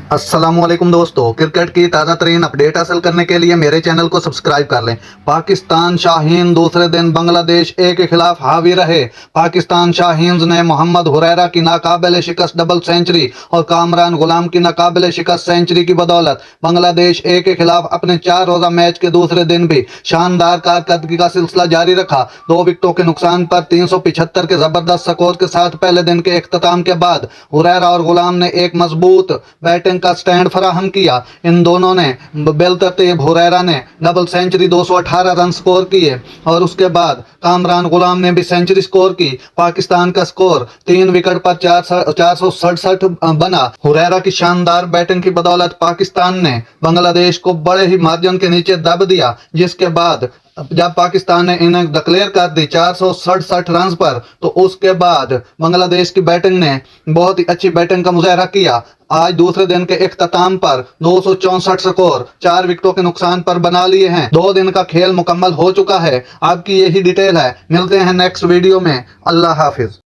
अस्सलामुअलैकुम दोस्तों, क्रिकेट की ताज़ा तरीन अपडेट हासिल करने के लिए मेरे चैनल को सब्सक्राइब कर लें। पाकिस्तान शाहीन दूसरे दिन बांग्लादेश ए के खिलाफ हावी रहे। पाकिस्तान शाहीन्स ने मोहम्मद हुरैरा की नाकाबिले शिकस्त डबल सेंचुरी और कामरान गुलाम की नाकाबिले शिकस्त सेंचुरी की बदौलत बांग्लादेश ए के खिलाफ अपने 4 रोजा मैच के दूसरे दिन भी शानदार कारकर्दगी का सिलसिला जारी रखा। 2 विकेटों के नुकसान पर 375 के जबरदस्त स्कोर के साथ पहले दिन के इख्तिताम के बाद हुरैरा और गुलाम ने एक मजबूत बैटिंग का स्टैंड फराहम किया। इन दोनों ने बेलतरतीब हुरैरा ने डबल सेंचुरी 218 रन स्कोर किए और उसके बाद कामरान गुलाम ने भी सेंचुरी स्कोर की। पाकिस्तान का स्कोर 3 विकेट पर 467 बना। हुरैरा की शानदार बैटिंग की बदौलत पाकिस्तान ने बांग्लादेश को बड़े ही मार्जिन के नीचे दब दिया, जिसके बाद जब पाकिस्तान ने इन्हें डिक्लेयर कर दी 467 रन पर, तो उसके बाद बांग्लादेश की बैटिंग ने बहुत ही अच्छी बैटिंग का मुजाहरा किया। आज दूसरे दिन के इख्तिताम पर 264 स्कोर 4 विकेटों के नुकसान पर बना लिए हैं। 2 दिन का खेल मुकम्मल हो चुका है। आपकी यही डिटेल है। मिलते हैं नेक्स्ट वीडियो में। अल्लाह हाफिज।